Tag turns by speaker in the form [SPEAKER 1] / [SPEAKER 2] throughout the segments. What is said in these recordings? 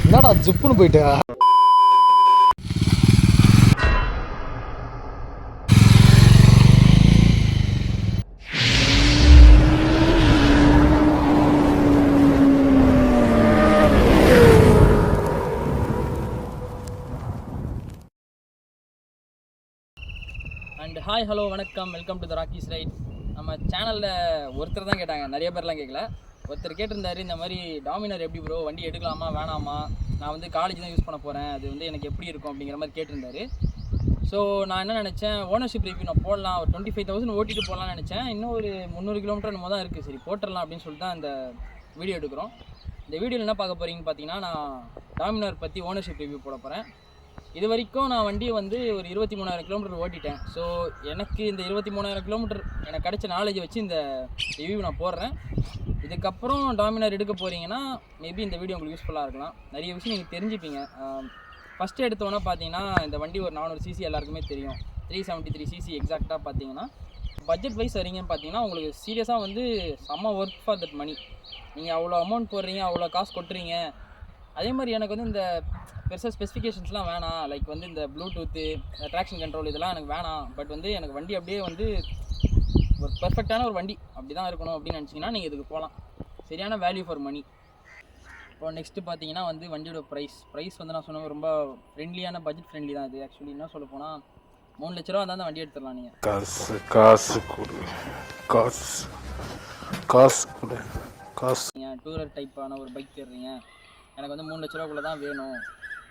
[SPEAKER 1] என்னடா ஜிப்புன்னு போயிட்டு.
[SPEAKER 2] And hi hello வணக்கம், welcome to the Rockies right. நம்ம சேனலில் ஒருத்தர் தான் கேட்டாங்க, நிறைய பேர்லாம் கேட்கல. ஒருத்தர் கேட்டிருந்தாரு, இந்த மாதிரி டாமினர் எப்படி ப்ரோ, வண்டி எடுக்கலாமா வேணாமா, நான் வந்து காலேஜ் தான் யூஸ் பண்ண போகிறேன், அது வந்து எனக்கு எப்படி இருக்கும் அப்படிங்கிற மாதிரி கேட்டிருந்தாரு. ஸோ நான் என்ன நினச்சேன், ஓனர்ஷிப் ரிவ்யூ நான் போடலாம், ஒரு 25,000 ஓட்டிட்டு போடலாம்னு நினச்சேன். இன்னும் ஒரு 300 கிலோமீட்டர் என்னமோ தான் இருக்குது, சரி போட்டுடலாம் அப்படின்னு சொல்லிட்டு தான் இந்த வீடியோ எடுக்கிறோம். இந்த வீடியோவில் என்ன பார்க்க போகிறீங்கன்னு பார்த்தீங்கன்னா, நான் டாமினர் பற்றி ஓனர்ஷிப் ரிவ்யூ போட போகிறேன். இது வரைக்கும் நான் வண்டியை வந்து ஒரு 23,000 கிலோமீட்டர் ஓட்டிட்டேன். ஸோ எனக்கு இந்த 23,000 கிலோமீட்டர் எனக்கு கிடைச்ச நாலேஜை வச்சு இந்த ரிவ்யூ நான் போடுறேன். இதுக்கப்புறம் டாமினர் எடுக்க போகிறீங்கன்னா மேபி இந்த வீடியோ உங்களுக்கு யூஸ்ஃபுல்லாக இருக்கலாம். நிறைய விஷயம் நீங்கள் தெரிஞ்சுப்பீங்க. ஃபஸ்ட்டு எடுத்தோன்னே பார்த்தீங்கன்னா, இந்த வண்டி ஒரு 400 சிசி எல்லாருக்குமே தெரியும். 373 சிசி எக்ஸாக்டாக பார்த்தீங்கன்னா. பட்ஜெட் வைஸ் வரீங்கன்னு பார்த்தீங்கன்னா, உங்களுக்கு சீரியஸாக வந்து செம்ம ஒர்க் ஃபார் தட் மணி. நீங்கள் அவ்வளோ அமௌண்ட் போடுறீங்க, அவ்வளோ காசு கொட்டுறீங்க. அதே மாதிரி எனக்கு வந்து இந்த பெருசாக ஸ்பெசிஃபிகேஷன்ஸ்லாம் வேணாம். லைக் வந்து இந்த ப்ளூடூத்து, ட்ராக்ஷன் கண்ட்ரோல் இதெல்லாம் எனக்கு வேணாம். பட் வந்து எனக்கு வண்டி அப்படியே வந்து ஒரு பர்ஃபெக்டான ஒரு வண்டி அப்படி தான் இருக்கணும் அப்படின்னு நினச்சிங்கன்னா நீங்கள் இதுக்கு போகலாம். சரியான வேல்யூ ஃபார் மணி. இப்போ நெக்ஸ்ட்டு பார்த்தீங்கன்னா வந்து வண்டியோட ப்ரைஸ் வந்து நான் சொன்ன ரொம்ப ஃப்ரெண்ட்லியான பட்ஜெட் ஃப்ரெண்ட்லி தான் இது. ஆக்சுவலி என்ன சொல்ல போனால் 3 லட்ச ரூபா தான் வண்டி எடுத்துடலாம் நீங்கள். நீங்கள் டூரர் டைப்பான ஒரு பைக் தேடுறீங்க, எனக்கு வந்து 3 லட்ச ரூபாக்குள்ளே தான் வேணும்,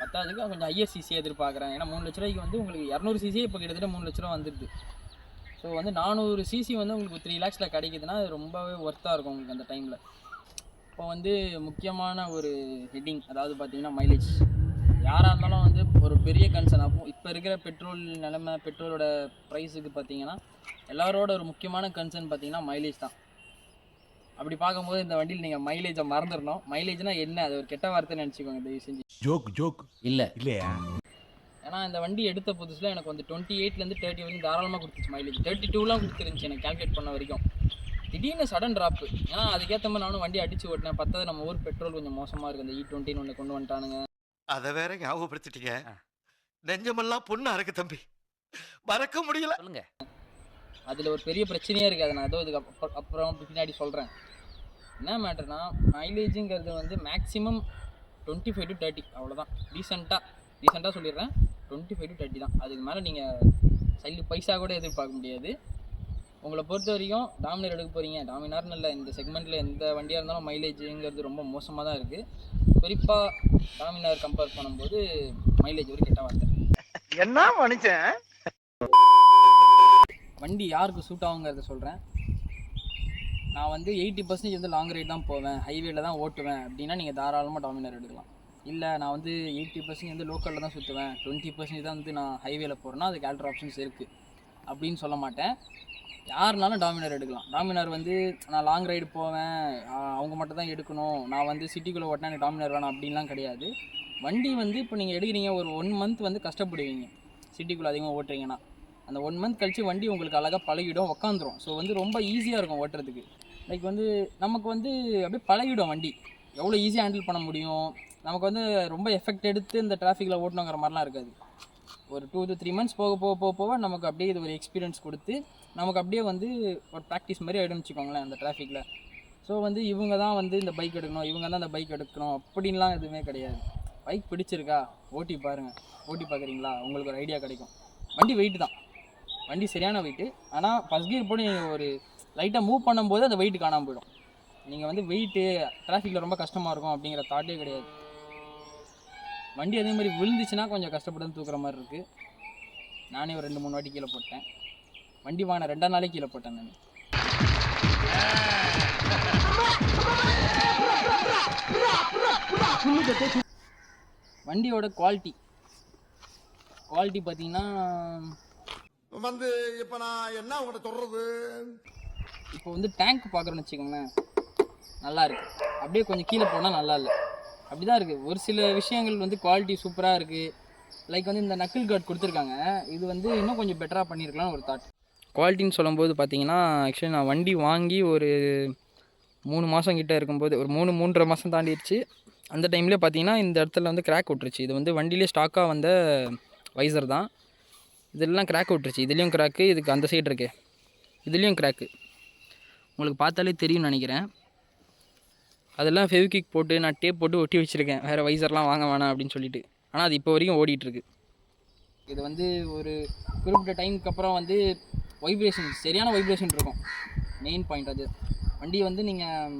[SPEAKER 2] பத்தாவதுக்கு கொஞ்சம் ஹையர் சிசி எதிர்பார்க்குறேன். ஏன்னா 3 லட்ச ரூபாய்க்கு வந்து உங்களுக்கு 200 சிசியே இப்போ கிட்டத்தட்ட 3 லட்ச ரூபா வந்துடுது. ஸோ வந்து 400 சிசி வந்து உங்களுக்கு 3 lakhஸில் கிடைக்குதுன்னா அது ரொம்பவே ஒர்த்தாக இருக்கும் உங்களுக்கு அந்த டைமில். இப்போ வந்து முக்கியமான ஒரு ஹெட்டிங், அதாவது பார்த்தீங்கன்னா மைலேஜ். யாராக இருந்தாலும் வந்து ஒரு பெரிய கன்சர்ன். அப்போ இப்போ இருக்கிற பெட்ரோல் நிலைமை, பெட்ரோலோட ப்ரைஸுக்கு பார்த்தீங்கன்னா எல்லாரோட ஒரு முக்கியமான கன்சர்ன் பார்த்தீங்கன்னா மைலேஜ் தான். அப்படி பார்க்கும்போது இந்த வண்டியில் நீங்கள் மைலேஜை மறந்துடணும். மைலேஜ்னா என்ன, அது ஒரு கெட்ட வார்த்தை நினச்சிக்கோங்க தயவு செஞ்சு.
[SPEAKER 3] ஜோக் இல்லையா?
[SPEAKER 2] ஏன்னா இந்த வண்டி எடுத்த புதுசில் எனக்கு வந்து 28லேருந்து 30 வரைக்கும் தாராளமாக கொடுத்துச்சு மைலேஜ். 32லாம் கொடுத்துருந்துச்சு எனக்கு கால்குலேட் பண்ண வரைக்கும். திடீர்னு சடன் ட்ராப்பு. ஏன்னா அதுக்கேற்ற மாதிரி நானும் வண்டி அடிச்சு ஓட்டினேன். பத்தாவது நம்ம ஊர் பெட்ரோல் கொஞ்சம் மோசமாக இருக்குது. அந்த E20 ஒன்று கொண்டு வந்துட்டானுங்க.
[SPEAKER 4] அதை வேற ஞாபகப்படுத்திட்டீங்க. நெஞ்சமெல்லாம் பொண்ணு அறக்கு தம்பி, மறக்க முடியல.
[SPEAKER 2] சொல்லுங்க, அதில் ஒரு பெரிய பிரச்சனையே இருக்குது. அதை நான் ஏதோ இதுக்கு அப்புறம் பின்னாடி சொல்கிறேன். என்ன மேட்டர்னா, மைலேஜுங்கிறது வந்து மேக்ஸிமம் 25 to 30 அவ்வளோதான். டீசெண்டாக சொல்லிடுறேன், 25 to 30 தான். அதுக்கு மேலே நீங்கள் சைடு பைசா கூட எதிர்பார்க்க முடியாது. உங்களை பொறுத்த வரைக்கும் டாமினர் எடுக்க போகிறீங்க, டாமினார்னு இல்லை, இந்த செக்மெண்ட்டில் எந்த வண்டியாக இருந்தாலும் மைலேஜுங்கிறது ரொம்ப மோசமாக தான் இருக்குது. குறிப்பாக டாமினார் கம்பேர் பண்ணும்போது மைலேஜ் ஒரு கெட்ட வார்த்தை.
[SPEAKER 4] என்ன மனுஷன்.
[SPEAKER 2] வண்டி யாருக்கு சூட் ஆகுங்கிறத சொல்கிறேன். நான் வந்து 80% வந்து லாங் ரைட் தான் போவேன், ஹைவேல தான் ஓட்டுவேன் அப்படின்னா நீங்கள் தாராளமாக டாமினர் எடுக்கலாம். இல்லை நான் வந்து 80% வந்து லோக்கலில் தான் சுற்றுவேன், 20% தான் வந்து நான் ஹைவேல போகிறேன்னா அதுக்கு ஆல்டர் ஆப்ஷன்ஸ் இருக்குது அப்படின்னு சொல்ல மாட்டேன். யாருனாலும் டாமினர் எடுக்கலாம். டாமினர் வந்து நான் லாங் ரைடு போவேன், அவங்க மட்டும் தான் எடுக்கணும், நான் வந்து சிட்டிக்குள்ளே ஓட்டினா எனக்கு டாமினர் வேணாம் அப்படின்லாம் கிடையாது. வண்டி வந்து இப்போ நீங்கள் எடுக்கிறீங்க, ஒரு 1 month வந்து கஷ்டப்படுவீங்க சிட்டிக்குள்ளே அதிகமாக ஓட்டுறீங்கன்னா. அந்த 1 month கழித்து வண்டி உங்களுக்கு அழகாக பழகிடும், உக்காந்துரும். ஸோ வந்து ரொம்ப ஈஸியாக இருக்கும் ஓட்டுறதுக்கு. லைக் வந்து நமக்கு வந்து அப்படியே பழகிடும் வண்டி, எவ்வளோ ஈஸியாக ஹேண்டில் பண்ண முடியும். நமக்கு வந்து ரொம்ப எஃபெக்ட் எடுத்து இந்த டிராஃபிக்கில் ஓட்டணுங்கிற மாதிரிலாம் இருக்காது. ஒரு 2 to 3 months போக நமக்கு அப்படியே இது ஒரு எக்ஸ்பீரியன்ஸ் கொடுத்து நமக்கு அப்படியே வந்து ஒரு ப்ராக்டிஸ் மாதிரி ஆகிடும்னு வச்சுக்கோங்களேன் அந்த டிராஃபிக்கில். ஸோ வந்து இவங்க தான் வந்து இந்த பைக் எடுக்கணும், இவங்க தான் இந்த பைக் எடுக்கணும் அப்படின்லாம் எதுவுமே கிடையாது. பைக் பிடிச்சிருக்கா ஓட்டி பாருங்கள். ஓட்டி பார்க்குறீங்களா, உங்களுக்கு ஒரு ஐடியா கிடைக்கும். வண்டி வெயிட் தான், வண்டி சரியான வெயிட்டு. ஆனால் ஃபஸ்ட் கியர் போட்டு நீங்கள் ஒரு லைட்டாக மூவ் பண்ணும்போது அந்த வெயிட் காணாமல் போயிடும். நீங்கள் வந்து வெயிட்டு டிராஃபிக்கில் ரொம்ப கஷ்டமாக இருக்கும் அப்படிங்கிற தாட்டே கிடையாது. வண்டி அதே மாதிரி விழுந்துச்சுன்னா கொஞ்சம் கஷ்டப்பட்டு தூக்குற மாதிரி இருக்குது. நானே ஒரு 2-3 வாட்டி கீழே போட்டேன். வண்டி வாங்கின 2 நாளே கீழே போட்டேன் நான். வண்டியோட குவாலிட்டி பார்த்தீங்கன்னா
[SPEAKER 4] வந்து இப்ப நான் என்ன உங்கள்கிட்ட சொல்றது,
[SPEAKER 2] இப்போ வந்து டேங்க் பார்க்குறோன்னு வச்சுக்கோங்களேன், நல்லா இருக்குது. அப்படியே கொஞ்சம் கீழே போனால் நல்லா இல்லை, அப்படி தான் இருக்குது. ஒரு சில விஷயங்கள் வந்து குவாலிட்டி சூப்பராக இருக்குது. லைக் வந்து இந்த நக்கிள் கார்டு கொடுத்துருக்காங்க, இது வந்து இன்னும் கொஞ்சம் பெட்டராக பண்ணியிருக்கலாம்னு ஒரு தாட். குவாலிட்டின்னு சொல்லும்போது பார்த்தீங்கன்னா, ஆக்சுவலி நான் வண்டி வாங்கி ஒரு 3 மாதம் கிட்டே இருக்கும்போது, ஒரு 3-3.5 மாதம் தாண்டிடுச்சு. அந்த டைம்லேயே பார்த்தீங்கன்னா இந்த இடத்துல வந்து கிராக் விட்டுருச்சு. இது வந்து வண்டியிலே ஸ்டாக்காக வந்த வைசர் தான். இதெல்லாம் கிராக் விட்டுருச்சு. இதுலேயும் கிராக்கு, இதுக்கு அந்த சைடு இருக்கு, இதுலேயும் கிராக்கு. உங்களுக்கு பார்த்தாலே தெரியும்னு நினைக்கிறேன். அதெல்லாம் ஃபெவிக்விக் போட்டு நான் டேப் போட்டு ஒட்டி வச்சுருக்கேன், வேறு வைசர்லாம் வாங்க வேணாம் அப்படின்னு சொல்லிட்டு. ஆனால் அது இப்போ வரைக்கும் ஓடிட்டுருக்கு. இது வந்து ஒரு குறிப்பிட்ட டைமுக்கு அப்புறம் வந்து வைப்ரேஷன், சரியான வைப்ரேஷன் இருக்கும். மெயின் பாயிண்ட் அது. வண்டி வந்து நீங்கள்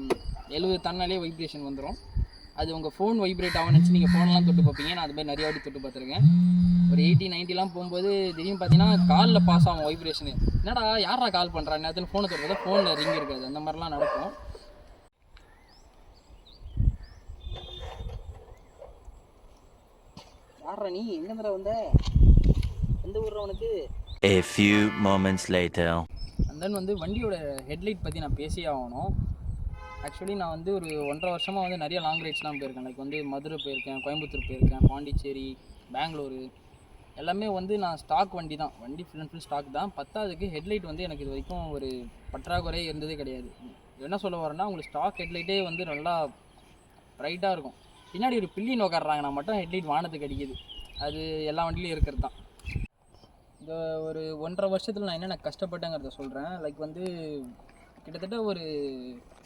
[SPEAKER 2] 70 தாண்டினாலே வைப்ரேஷன் வந்துடும். அது உங்கள் ஃபோன் வைப்ரேட் ஆகும் நினச்சி நீங்கள் ஃபோன்லாம் தொட்டு பார்ப்பீங்க. நான் அது மாதிரி நிறைய வாட்டி தொட்டு பார்த்துருக்கேன். ஒரு 80-90லாம் போகும்போது திடீர்னு பார்த்தீங்கன்னா காலில் பாஸ் ஆகும் வைப்ரேஷனு. என்னடா யாரா கால் பண்ணுறா நேரத்தில் ஃபோனை தொட்டு பார்த்தா ஃபோனில் ரிங் இருக்காது. அந்த மாதிரிலாம் நடக்கும். யாரா நீ எங்கே தடவை வந்த, எந்த ஊர்ற உனக்கு?
[SPEAKER 1] A few moments later.
[SPEAKER 2] And then வந்து வண்டியோட ஹெட்லைட் பற்றி நான் பேசியே ஆகணும். ஆக்சுவலி நான் வந்து ஒரு 1.5 வருஷமாக வந்து நிறைய லாங் ரைட்ஸ்லாம் போயிருக்கேன். லைக் வந்து மதுரை போயிருக்கேன், கோயம்புத்தூர் போயிருக்கேன், பாண்டிச்சேரி, பெங்களூரு. எல்லாமே வந்து நான் ஸ்டாக் வண்டி தான், வண்டி ஃபுல் அண்ட் ஃபுல் ஸ்டாக் தான். பத்தாவதுக்கு ஹெட்லைட் வந்து எனக்கு இது வரைக்கும் ஒரு பற்றாக்குறை இருந்ததே கிடையாது. என்ன சொல்ல வரேன்னா, உங்களுக்கு ஸ்டாக் ஹெட்லைட்டே வந்து நல்லா ப்ரைட்டாக இருக்கும். பின்னாடி ஒரு பில்லியன் உட்காடுறாங்கன்னா மட்டும் ஹெட்லைட் வானத்துக்கு அடிக்குது. அது எல்லா வண்டியிலையும் இருக்கிறது தான். இந்த ஒரு 1.5 வருஷத்தில் நான் என்னென்ன கஷ்டப்பட்டேங்கிறத சொல்கிறேன். லைக் வந்து கிட்டத்தட்ட ஒரு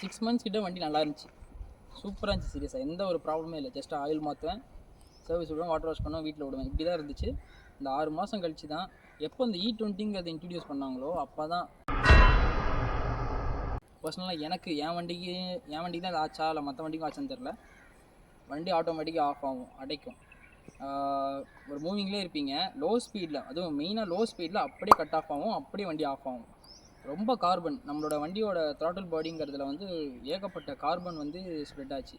[SPEAKER 2] 6 மந்த்ஸ் கிட்ட வண்டி நல்லா இருந்துச்சு, சூப்பராக இருந்துச்சு. சீரியஸாக எந்த ஒரு ப்ராப்ளமே இல்லை. ஜஸ்ட் ஆயில் மாற்றுவேன், சர்வீஸ் விடுவேன், வாட்டர் வாஷ் பண்ணுவேன், வீட்டில் விடுவேன், இப்படி தான் இருந்துச்சு. இந்த 6 மாதம் கழிச்சு தான் எப்போ இந்த E20ங்கிறத இன்ட்ரடியூஸ் பண்ணாங்களோ அப்போ தான் பர்சனலாக எனக்கு என் வண்டிக்கு தான் அது ஆச்சா இல்லை மற்ற வண்டிக்கும் ஆச்சான்னு தெரில, வண்டி ஆட்டோமேட்டிக்காக ஆஃப் ஆகும், அடைக்கும். ஒரு மூவிங்லேயே இருப்பீங்க, லோ ஸ்பீடில், அதுவும் மெயினாக லோ ஸ்பீடில் அப்படியே கட் ஆஃப் ஆகும், அப்படியே வண்டி ஆஃப் ஆகும். ரொம்ப கார்பன், நம்மளோட வண்டியோட த்ராட்டில் பாடிங்கிறதுல வந்து ஏகப்பட்ட கார்பன் வந்து ஸ்ப்ரெட் ஆச்சு.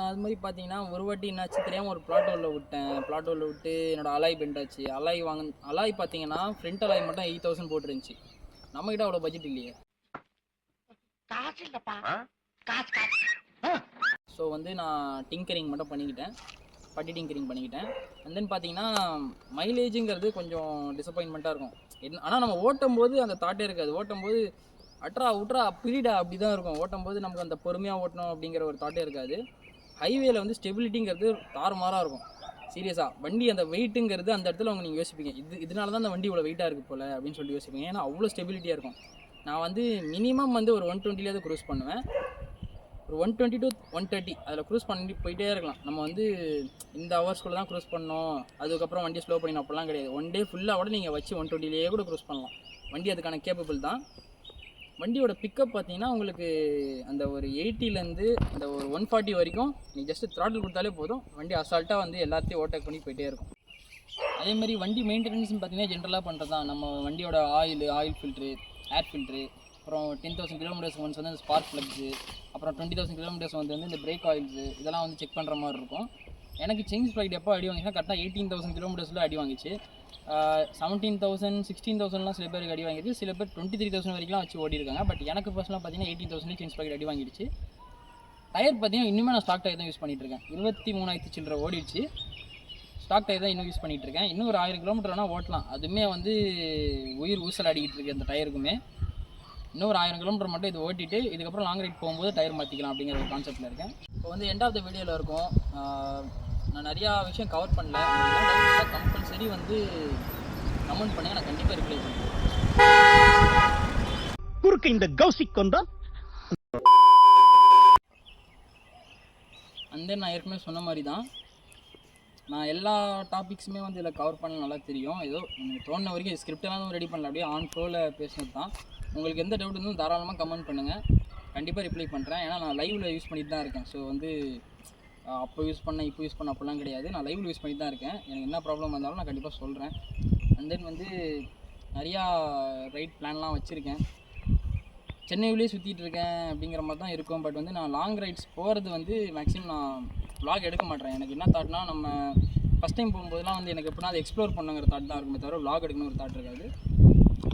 [SPEAKER 2] அது மாதிரி பார்த்தீங்கன்னா ஒரு வாட்டி என்னாச்சு தெரியாமல் ஒரு பிளாட்டோவில் விட்டு என்னோடய அலாய் பெண்ட் ஆச்சு. அலாய் பார்த்தீங்கன்னா ஃப்ரண்ட் அலாய் மட்டும் 8000 போட்டுருந்துச்சு. நம்மகிட்ட அவ்வளோ பட்ஜெட் இல்லையே. ஸோ வந்து நான் டிங்கரிங் மட்டும் பண்ணிக்கிட்டேன், பட்டி டிங்கரிங் பண்ணிக்கிட்டேன். அண்ட் தென் பார்த்தீங்கன்னா மைலேஜுங்கிறது கொஞ்சம் டிசப்பாயின்மெண்ட்டாக இருக்கும். ஆனால் நம்ம ஓட்டும் போது அந்த தாட்டே இருக்காது. ஓட்டும் போது அட்ரா உட்ரா பிரிடா அப்படி தான் இருக்கும். ஓட்டும் போது நமக்கு அந்த பொறுமையாக ஓட்டணும் அப்படிங்கிற ஒரு தாட்டே இருக்காது. ஹைவேல வந்து ஸ்டெபிலிட்டிங்கிறது தாறுமாறாக இருக்கும். சீரியஸாக வண்டி அந்த வெயிட்டுங்கிறது அந்த இடத்துல நீங்கள் யோசிப்பீங்க, இதனால தான் அந்த வண்டி இவ்வளோ வெயிட்டாக இருக்குது போல் அப்படின்னு சொல்லி யோசிப்பீங்க. ஏன்னா அவ்வளோ ஸ்டெபிலிட்டியாக இருக்கும். நான் வந்து மினிமம் வந்து ஒரு 120 க்ரூஸ் பண்ணுவேன், ஒரு 120 to 130 அதில் க்ரூஸ் பண்ணிட்டு போயிட்டே இருக்கலாம். நம்ம வந்து இந்த ஹவர்ஸ்குள்ளே தான் க்ரூஸ் பண்ணோம், அதுக்கப்புறம் வண்டியை ஸ்லோ பண்ணிடணும் அப்படிலாம் கிடையாது. ஒன் டே ஃபுல்லாக கூட நீங்கள் வச்சு 120லேயே கூட க்ரூஸ் பண்ணலாம். வண்டி அதுக்கான கேப்பபிள் தான். வண்டியோட பிக்கப் பார்த்தீங்கன்னா உங்களுக்கு அந்த ஒரு 80லேருந்து அந்த ஒரு 140 வரைக்கும் நீங்கள் ஜஸ்ட்டு த்ராட்டில் கொடுத்தாலே போதும், வண்டி அசால்ட்டாக வந்து எல்லாத்தையும் ஓவர்டேக் பண்ணி போயிட்டே இருக்கும். அதேமாதிரி வண்டி மெயின்டெனன்ஸ்னு பார்த்தீங்கன்னா ஜென்ரலாக பண்ணுறது தான். நம்ம வண்டியோட ஆயில் ஃபில்ட்ரு, ஏர் ஃபில்ட்ரு, அப்புறம் 10,000 கிலோமீட்டர்ஸ் ஒன்ஸ் வந்து ஸ்பார்க் ப்ளக்ஸு, அப்புறம் 20,000 கிலோமீட்டர்ஸ் வந்து இந்த பிரேக் ஆயில்ஸு, இதெல்லாம் வந்து செக் பண்ணுற மாதிரி இருக்கும். எனக்கு சேஞ்ச் ஃப்ளைட் எப்போ அடி வாங்கிச்சுன்னா கரெக்டாக 18,000 கிலோமீட்டர்ஸில் அடி வாங்கிச்சு. 17,000 16,000லாம் சில பேருக்கு அடி வாங்கிடுச்சு, சில பேர் 23,000 வரைக்கும்லாம் வச்சு ஓடிருக்காங்க. பட் எனக்கு பர்சனலாக பார்த்தீங்கன்னா 18,000 சேஞ்ச் ஃப்ளைட் அடி வாங்கிடுச்சு. டயர் பார்த்தீங்கன்னா இன்னுமே நான் ஸ்டாக் டயர் தான் யூஸ் பண்ணிகிட்டு இருக்கேன். 23,000 சில்லரை ஓடிடுச்சு. ஸ்டாக் டயர் தான் இன்னும் யூஸ் பண்ணிகிட்டு இருக்கேன். இன்னும் ஒரு 1000 கிலோமீட்டர் வேணால் ஓட்டலாம். அதுவுமே வந்து உயிர் ஊசல் அடிக்கிட்டு இருக்குது அந்த டயருக்குமே. இன்னும் ஒரு 1000 கிலோமீட்டர் மட்டும் இது ஓட்டிட்டு இதுக்கப்புறம் லாங் ரைட் போகும்போது டயர் மாற்றிக்கலாம் அப்படிங்கிற ஒரு கான்செப்ட்டில் இருக்கேன். இப்போ வந்து எண்ட் ஆஃப் த வீடியோவில் இருக்கும். நான் நிறையா விஷயம் கவர் பண்ணல. கம்பல்சரி வந்து கமெண்ட் பண்ணுங்கள், நான் கண்டிப்பாக ரிப்ளை பண்ணுறேன்.
[SPEAKER 5] குறுக்கு இந்த கௌசிக் கொண்டா
[SPEAKER 2] அந்த நான் ஏற்கனவே சொன்ன மாதிரி தான், நான் எல்லா டாபிக்ஸுமே வந்து இதில் கவர் பண்ண நல்லா தெரியும். ஏதோ எனக்கு தோணுன வரைக்கும் ஸ்கிரிப்டெல்லாம் ரெடி பண்ணல, அப்படியே ஆன் ஃப்ளோவில் பேசுனது தான். உங்களுக்கு எந்த டவுட் இருந்தாலும் தாராளமாக கமெண்ட் பண்ணுங்கள், கண்டிப்பாக ரிப்ளை பண்ணுறேன். ஏன்னா நான் லைவில் யூஸ் பண்ணிட்டு தான் இருக்கேன். ஸோ வந்து அப்போ யூஸ் பண்ணேன் இப்போ யூஸ் பண்ண அப்படிலாம் கிடையாது, நான் லைவில் யூஸ் பண்ணிட்டு தான் இருக்கேன். எனக்கு என்ன ப்ராப்ளம் வந்தாலும் நான் கண்டிப்பாக சொல்கிறேன். அண்ட் தென் வந்து நிறையா ரைட் பிளான்லாம் வச்சுருக்கேன். சென்னையிலே சுற்றிட்டு இருக்கேன் அப்படிங்கிற மாதிரி தான் இருக்கும். பட் வந்து நான் லாங் ரைட்ஸ் போகிறது வந்து மேக்ஸிமம் நான் vlog எடுக்க மாட்டேன். எனக்கு என்ன தாட்னா, நம்ம ஃபஸ்ட் டைம் போகும்போதெல்லாம் வந்து எனக்கு எப்படின்னா அதை எக்ஸ்ப்ளோர் பண்ணுங்கிற தாட் தான் இருக்குமே தவிர vlog எடுக்கணும் ஒரு தாட் இருக்காது.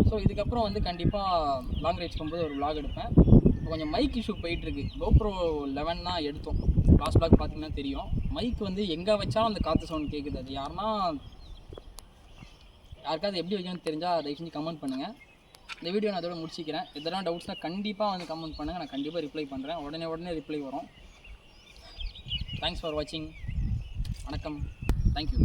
[SPEAKER 2] ஸோ இதுக்கப்புறம் வந்து கண்டிப்பாக லாங் ரைட்ஸ் போகும்போது ஒரு vlog எடுப்பேன். இப்போ கொஞ்சம் மைக் இஷ்யூ போயிட்டுருக்கு. GoPro 11 தான் எடுத்தோம், லாஸ்ட் vlog பார்த்தீங்கன்னா தெரியும். மைக் வந்து எங்கே வச்சாலும் அந்த காற்று சவுண்ட் கேட்குது. அது யாருக்காவது எப்படி வைக்கணும்னு தெரிஞ்சால் அதை செஞ்சு கமெண்ட் பண்ணுங்கள். இந்த வீடியோ நான் அதோட முடிச்சிக்கிறேன். எதனா டவுட்ஸ்னால் கண்டிப்பாக வந்து கமெண்ட் பண்ணுங்கள், நான் கண்டிப்பாக ரிப்ளை பண்ணுறேன். உடனே ரிப்ளை வரும். தேங்க்ஸ் ஃபார் வாட்சிங். வணக்கம். தேங்க்யூ.